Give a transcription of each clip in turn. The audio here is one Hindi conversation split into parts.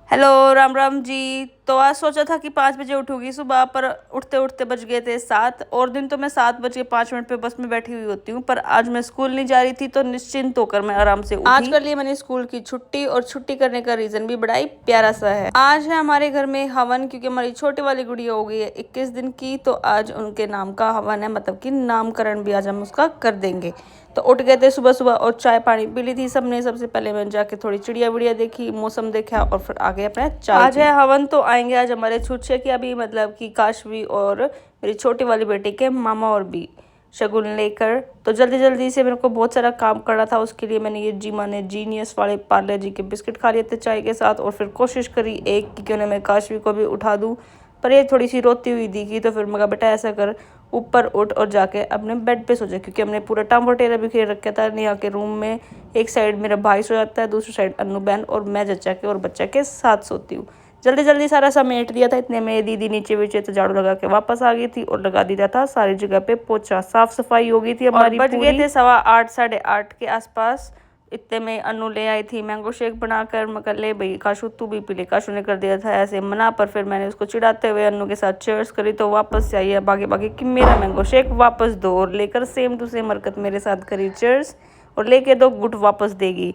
हेलो, राम राम जी। तो आज सोचा था कि 5 बजे उठूंगी सुबह, पर उठते उठते बज गए थे 7। और दिन तो मैं 7 बजे 5 मिनट पे बस में बैठी हुई होती हूँ, पर आज मैं स्कूल नहीं जा रही थी तो निश्चिंत होकर मैं आराम से उठी। आज कर लिया मैंने स्कूल की छुट्टी, और छुट्टी करने का रीजन भी बड़ा ही प्यारा सा है। आज है हमारे घर में हवन, क्योंकि हमारी छोटी वाली गुड़िया हो गई है 21 दिन की, तो आज उनके नाम का हवन है, मतलब कि नामकरण भी आज हम उसका कर देंगे। तो उठ गए थे सुबह सुबह और चाय पानी पी ली थी सबने। सबसे पहले मैंने जाके थोड़ी चिड़िया विड़िया देखी, मौसम देखा, और फिर आगे अपना चाय। आज है हवन, तो आएंगे आज हमारे छुच्छे की अभी, मतलब कि काशवी और मेरी छोटी वाली बेटी के मामा और भी शगुन लेकर। तो जल्दी जल्दी से मेरे को बहुत सारा काम करना था, उसके लिए मैंने ये जीमा ने जीनियस वाले पार्ले जी के बिस्किट खा लिए थे चाय के साथ। और फिर कोशिश करी एक कि क्यों ना मैं काशवी को भी उठा दूँ, पर ये थोड़ी सी रोती हुई दिखी। तो फिर मैं कहा बेटा ऐसा कर, ऊपर उठ और जाके अपने बेड पे सो जाए, क्योंकि हमने पूरा टाम वटेरा बिखेर रखा था नेहा के रूम में। एक साइड मेरा भाई सो जाता है, दूसरी साइड अन्नू बहन, और मैं जच्चा के और बच्चा के साथ सोती हूँ। जल्दी जल्दी सारा समेट दिया था। इतने में दीदी नीचे वीचे तो झाड़ू लगा के वापस आ गई थी और लगा दिया था सारी जगह पे पोछा। साफ सफाई हो गई थी हमारी। बज गए थे 8:15 8:30 के आसपास। इतने में अनु ले आई थी मैंगो शेक बनाकर। मैं कर ले भाई काशू तू भी पी ले। काशू ने कर दिया था ऐसे मना, पर फिर मैंने उसको चिढ़ाते हुए अनु के साथ चेयर्स करी, तो वापस से आई है भागे भागे कि मेरा मैंगो शेक वापस दो, और लेकर सेम टू सेम हरकत मेरे साथ करी, चेयर्स, और लेके 2 गुट वापस देगी।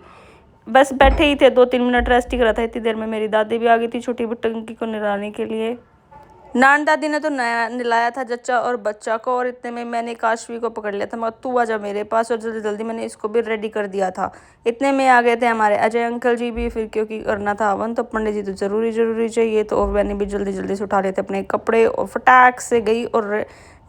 बस बैठे ही थे, 2-3 मिनट रेस्ट ही करा था। इतनी देर में मेरी दादी भी आ गई थी छोटी टंकी को नहलाने के लिए। नान दादी ने तो नया नहलाया था जच्चा और बच्चा को, और इतने में मैंने काशवी को पकड़ लिया था, मगर तू आजा मेरे पास, और जल्दी जल्दी मैंने इसको भी रेडी कर दिया था। इतने में आ गए थे हमारे अजय अंकल जी भी, फिर क्योंकि करना था हवन तो पंडित जी तो जरूरी चाहिए। तो और मैंने भी जल्दी जल्दी से उठा लिए थे अपने कपड़े, और फटाक से गई और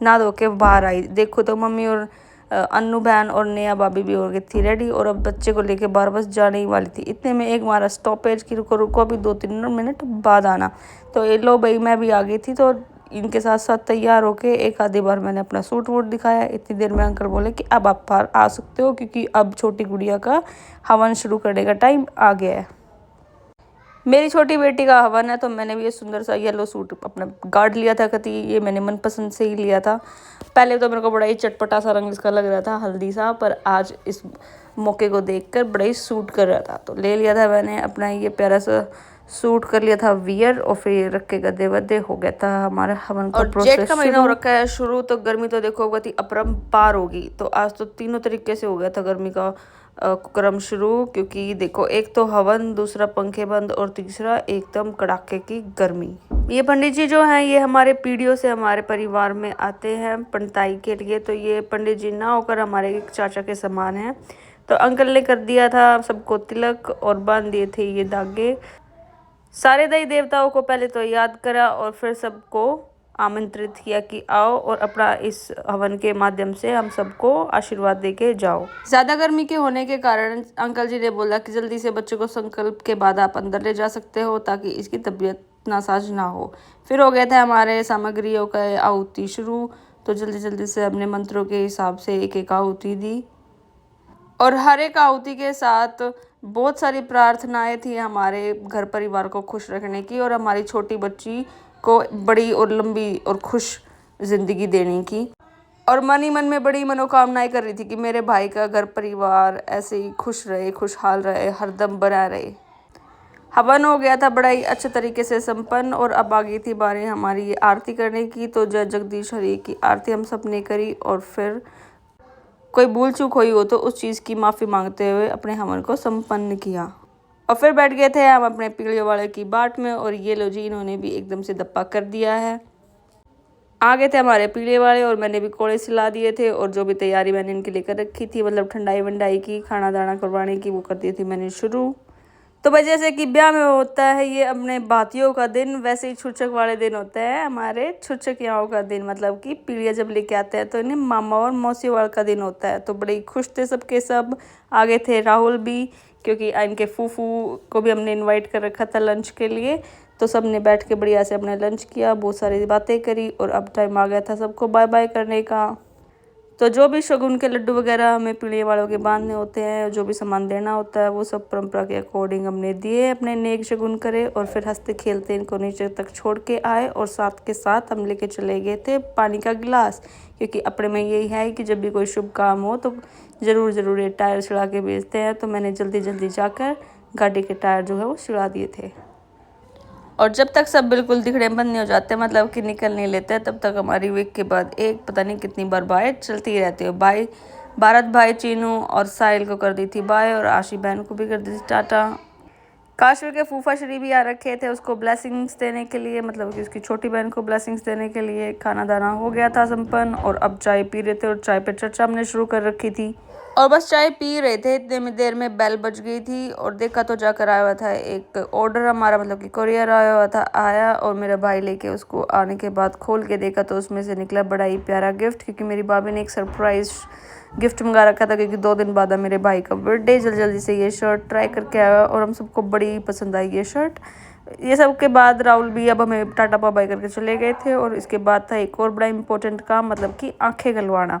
नहा धो के बाहर आई। देखो तो मम्मी और अन्नू बहन और नेहा भाभी भी हो गई थी रेडी, और अब बच्चे को लेके बाहर बस जाने ही वाली थी। इतने में एक हमारा स्टॉपेज की रुको रुको अभी 2-3 मिनट बाद आना। तो ये लो भाई मैं भी आ गई थी, तो इनके साथ साथ तैयार होके एक आधी बार मैंने अपना सूट वूट दिखाया। इतनी देर में अंकल बोले कि अब आप बाहर आ सकते हो, क्योंकि अब छोटी गुड़िया का हवन शुरू करने का टाइम आ गया है। मेरी छोटी बेटी का हवन है, तो मैंने भी ये सुंदर सा येलो सूट अपना गार्ड लिया था कति। ये मैंने मनपसंद से ही लिया था। पहले तो मेरे को बड़ा ही चटपटा सा रंग इसका लग रहा था, हल्दी सा, पर आज इस मौके को देखकर बड़ा ही सूट कर रहा था, तो ले लिया था मैंने अपना ये प्यारा सा सूट कर लिया था वियर। और फिर रख के गद्दे वद्दे हो गया था हमारा हवन का प्रोसेस। जेठ का महीना हो रखा है शुरू, तो गर्मी तो देखो गति अपरंपार होगी। तो आज तो तीनों तरीके से हो गया था गर्मी का क्रम शुरू, क्योंकि देखो एक तो हवन, दूसरा पंखे बंद, और तीसरा एकदम कड़ाके की गर्मी। ये पंडित जी जो हैं ये हमारे पीढ़ियों से हमारे परिवार में आते हैं पंडिताई के लिए। तो ये पंडित जी ना होकर हमारे एक चाचा के समान हैं। तो अंकल ने कर दिया था सबको तिलक और बांध दिए थे ये धागे। सारे देवी देवताओं को पहले तो याद करा, और फिर सबको आमंत्रित किया कि आओ और अपना इस हवन के माध्यम से हम सबको आशीर्वाद देके जाओ। ज्यादा गर्मी के होने के कारण अंकल जी ने बोला कि जल्दी से बच्चे को संकल्प के बाद आप अंदर ले जा सकते हो, ताकि इसकी तबीयत नासाज ना हो। फिर हो गया था हमारे सामग्रियों का आहुति शुरू। तो जल्दी जल्दी से अपने मंत्रों के हिसाब से एक एक आहुति दी, और हर एक आहुति के साथ बहुत सारी प्रार्थनाएं थी हमारे घर परिवार को खुश रखने की, और हमारी छोटी बच्ची को बड़ी और लंबी और खुश जिंदगी देने की। और मन ही मन में बड़ी मनोकामनाएं कर रही थी कि मेरे भाई का घर परिवार ऐसे ही खुश रहे, खुशहाल रहे, हरदम बना रहे। हवन हो गया था बड़ा ही अच्छे तरीके से संपन्न, और अब आ गई थी बारी हमारी ये आरती करने की। तो जय जगदीश हरि की आरती हम सब ने करी, और फिर कोई भूल चूक हुई हो तो उस चीज़ की माफ़ी मांगते हुए अपने हवन को संपन्न किया। और फिर बैठ गए थे हम अपने पीढ़ियों वाले की बाट में, और ये लो जी इन्होंने भी एकदम से दप्पा कर दिया है। आ गए थे हमारे पीढ़े वाले, और मैंने भी कोड़े सिला दिए थे, और जो भी तैयारी मैंने इनके लिए कर रखी थी, मतलब ठंडाई वंडाई की, खाना दाना करवाने की, वो कर दी थी मैंने शुरू। तो भाई जैसे कि ब्याह में होता है ये अपने भातियों का दिन, वैसे ही छुच्छक वाले दिन होता है हमारे छुच्छकियाओं का दिन, मतलब कि पीढ़ियाँ जब लेके आते हैं तो इन्हें मामा और मौसी वाल का दिन होता है। तो बड़े खुश थे सबके सब। आगे थे राहुल भी, क्योंकि इनके फूफू को भी हमने इनवाइट कर रखा था लंच के लिए। तो सब ने बैठ के बढ़िया से अपने लंच किया, बहुत सारी बातें करी, और अब टाइम आ गया था सबको बाय बाय करने का। तो जो भी शगुन के लड्डू वगैरह हमें पीढ़ी वालों के बांधने होते हैं, जो भी सामान देना होता है, वो सब परंपरा के अकॉर्डिंग हमने दिए, अपने नेक शगुन करे, और फिर हंसते खेलते इनको नीचे तक छोड़ के आए। और साथ के साथ हम लेके चले गए थे पानी का गिलास, क्योंकि अपने में यही है कि जब भी कोई शुभ काम हो तो ज़रूर ये टायर छिड़ा के भेजते हैं। तो मैंने जल्दी जल्दी जाकर गाड़ी के टायर जो है वो छिड़ा दिए थे। और जब तक सब बिल्कुल दिखने बंद नहीं हो जाते, मतलब कि निकल नहीं लेते, तब तक हमारी वीक के बाद एक पता नहीं कितनी बार बाय चलती रहती है। बाय भारत भाई, चीनू और साहिल को कर दी थी बाय, और आशी बहन को भी कर दी थी टाटा। काशवी के फूफा श्री भी आ रखे थे उसको ब्लेसिंग्स देने के लिए, मतलब कि उसकी छोटी बहन को ब्लेसिंग्स देने के लिए। खाना दाना हो गया था संपन्न, और अब चाय पी रहे थे, और चाय पे चर्चा हमने शुरू कर रखी थी। और बस चाय पी रहे थे, इतने में देर में बेल बज गई थी, और देखा तो जाकर आया हुआ था एक ऑर्डर हमारा, मतलब कि कोरियर आया हुआ था। आया और मेरा भाई लेके उसको आने के बाद खोल के देखा तो उसमें से निकला बड़ा ही प्यारा गिफ्ट, क्योंकि मेरी भाभी ने एक सरप्राइज गिफ्ट मंगा रखा था, क्योंकि 2 दिन बाद मेरे भाई का बर्थडे। जल्दी से ये शर्ट ट्राई करके आया और हम सबको बड़ी पसंद आई ये शर्ट। ये सब के बाद राहुल भी अब हमें टाटा बाय करके चले गए थे, और इसके बाद था एक और बड़ा इम्पोर्टेंट काम, मतलब कि आंखें गलवाना।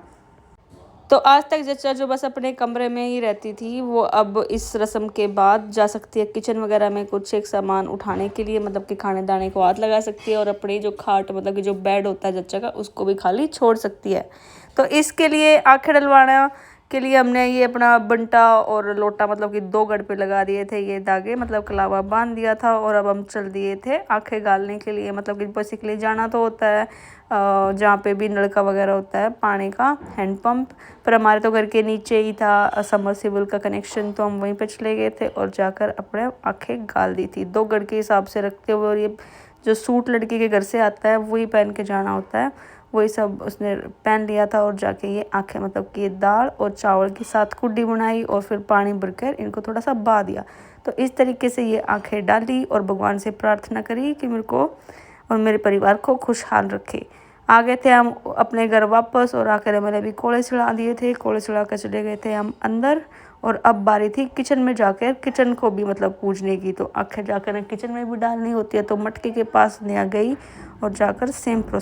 तो आज तक जच्चा जो बस अपने कमरे में ही रहती थी, वो अब इस रस्म के बाद जा सकती है किचन वगैरह में कुछ एक सामान उठाने के लिए, मतलब कि खाने दाने को हाथ लगा सकती है, और अपनी जो खाट, मतलब कि जो बेड होता है जच्चा का, उसको भी खाली छोड़ सकती है। तो इसके लिए आंखें डलवाना के लिए हमने ये अपना बंटा और लोटा, मतलब कि 2 गढ़ पे लगा दिए थे ये धागे, मतलब कलावा बांध दिया था, और अब हम चल दिए थे आंखें गालने के लिए। मतलब कि बेसिकली जाना तो होता है जहाँ पे भी नलका वगैरह होता है पानी का, हैंडपम्प, पर हमारे तो घर के नीचे ही था समरसिबल का कनेक्शन, तो हम वहीं पे चले गए थे और जाकर अपने आंखें गाल दी थी 2 गढ़ के हिसाब से रखते हुए। और ये जो सूट लड़की के घर से आता है वही पहन के जाना होता है, वही सब उसने पहन लिया था, और जाके ये आंखें, मतलब कि दाल और चावल के साथ कुड्डी बनाई, और फिर पानी भरकर इनको थोड़ा सा बहा दिया। तो इस तरीके से ये आंखें डाली, और भगवान से प्रार्थना करी कि मेरे को और मेरे परिवार को खुशहाल रखे। आ गए थे हम अपने घर वापस, और आकर मैंने भी कोले चढ़ा दिए थे। कोले चढ़ा कर चले गए थे हम अंदर, और अब बारी थी किचन में जाकर किचन को भी मतलब पूजने की। तो आखिर जाकर किचन में भी डालनी होती है, तो मटके के पास नया गई और जाकर सेम प्रोसेस